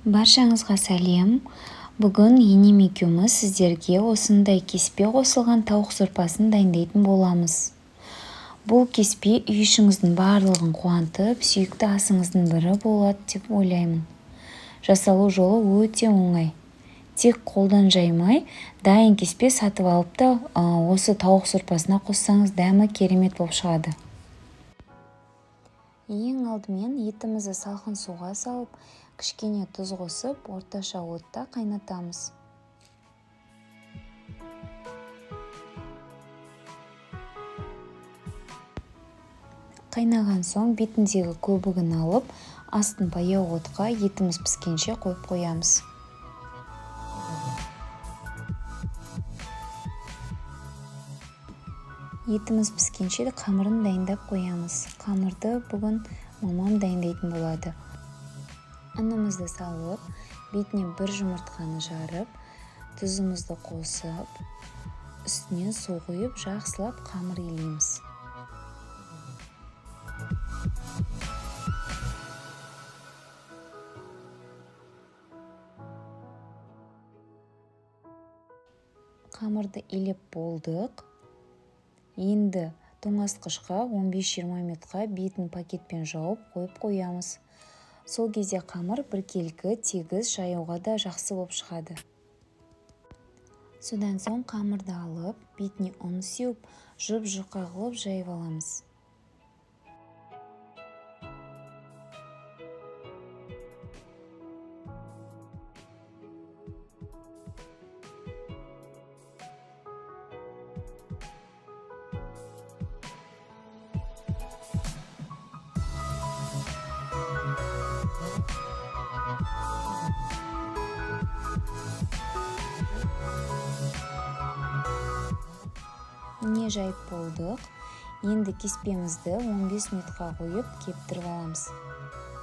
Баршаңызға сәлем. Бүгін енем екеуміз сіздерге осындай кеспе қосылған тауық сорпасын дайындайтын боламыз. Бұл кеспе үй ішіңіздің барлығын қуантып, сүйікті асыңыздың бірі болады деп ойлаймын. Жасалу жолы өте оңай. Тек қолдан жаймай, дайын кеспе сатып алып та, осы тауық сорпасына қоссаңыз дәмі керемет болып шығады. Ең алдымен етімізді салқын суға салып, кішкене тұз қосып, орташа отта қайнатамыз. Қайнаған соң бетіндегі көбігін алып, астын баяу отқа етіміз піскенше қойып қоямыз. Етіміз піскенше қамырын дайындап қоямыз. Қамырды бүгін мамам дайындайтын болады. Ұнымызды салып, бетіне бір жұмыртқаны жарып, тұзымызды қосып, үстінен су құйып, жақсылап қамыр илейміз. Қамырды илеп болдық. Енді тоңазытқышқа 15-20 минутқа бетін пакетпен жауып қойып қоямыз. Сол кезде қамыр біркелкі тегіс жаюға да жақсы болып шығады. Содан соң қамырды алып, бетіне ұн сеуіп, жұп-жұқа қылып жайып аламыз. Міне жайып болдық. Енді кеспемізді 15 минутқа қойып кептіріп аламыз.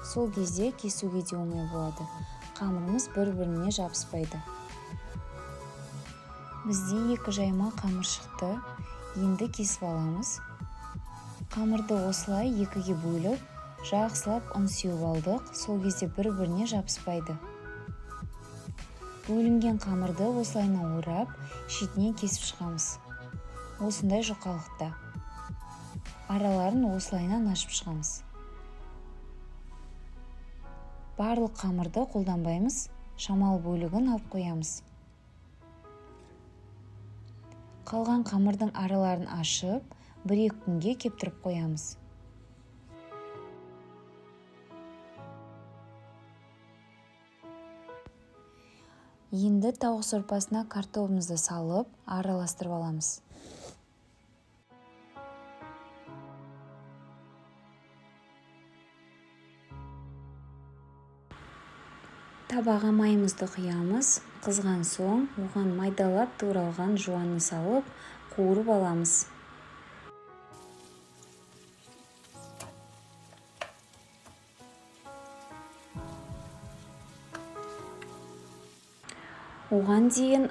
Сол кезде кесуге де оңай болады. Қамырымыз бір-біріне жабыспайды. Бізде 2 жайма қамыр шықты. Енді кесіп аламыз. Қамырды осылай 2-ге бөліп, жақсылап ұн сеуіп алдық. Сол кезде бір-біріне жабыспайды. Бөлінген қамырды осылайына орап, шетінен кесіп шығамыз. Осындай жұқалықта. Араларын осылайынан ашып шығамыз. Барлық қамырды қолданбаймыз, шамалы бөлігін алып қоямыз. Қалған қамырдың араларын ашып, 1-2 күнге кептіріп қоямыз. Енді тауық сорпасына картопымызды салып, араластырып аламыз. Табаға майымызды құямыз. Қызған соң, оған майдалап туралған жуанды салып, қуырып аламыз. Оған дейін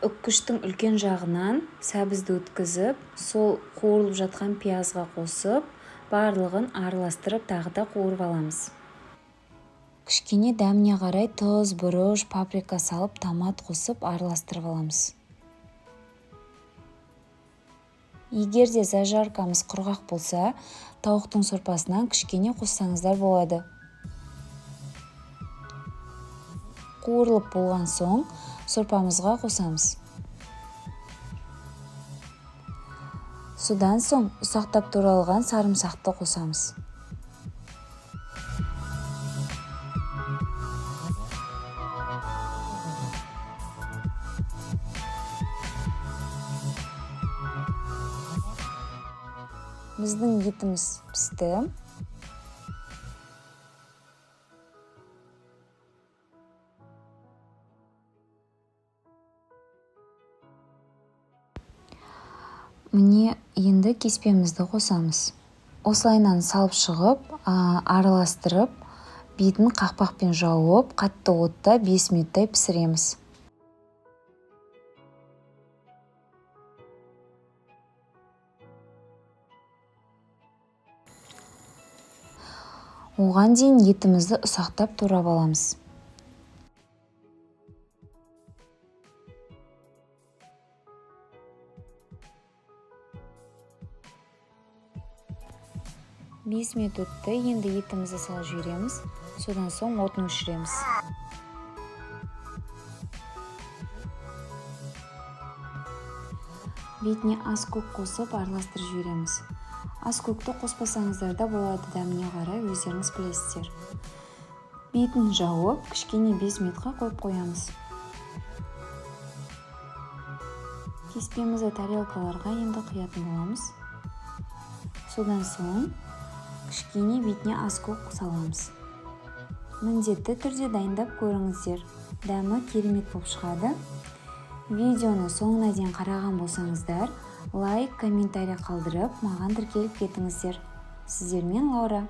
үккіштің үлкен жағынан сәбізді өткізіп, сол қуырылып жатқан пиязға қосып, барлығын араластырып тағы да қуырып аламыз. Кішкене дәміне қарай тұз, бұрыш, паприка салып, томат қосып араластырып аламыз. Егер де зажаркамыз құрғақ болса, тауықтың сорпасынан кішкене қоссаңыздар болады. Қуырылып болған соң, сорпамызға қосамыз. Содан соң ұсақтап туралған сарымсақты қосамыз. Біздің етіміз пісті. Міне енді кеспемізді қосамыз. Осылайынан салып шығып, араластырып, бетін қақпақпен жауып, қатты отта 5 минуттай пісіреміз. Оған дейін етімізді ұсақтап турап аламыз. 5 минут өтті. Енді етімізді салып жібереміз. Содан соң отын өшіреміз. Бетіне аз көк қосып араластырып жібереміз. Аз көкті қоспасаңыздар да болады, дәміне қарай өздеріңіз білесіздер. Бетін жауып, кішкене 5 минутқа қойып қоямыз. Кеспемізді тарелкаларға енді құятын боламыз. Содан соң кішкене бетіне аз көк саламыз. Міндетті түрде дайындап көріңіздер. Дәмі керемет болып шығады. Видеоны соңына дейін қараған болсаңыздар, лайк, комментарий қалдырып, маған тіркеліп кетіңіздер. Сіздермен Лаура.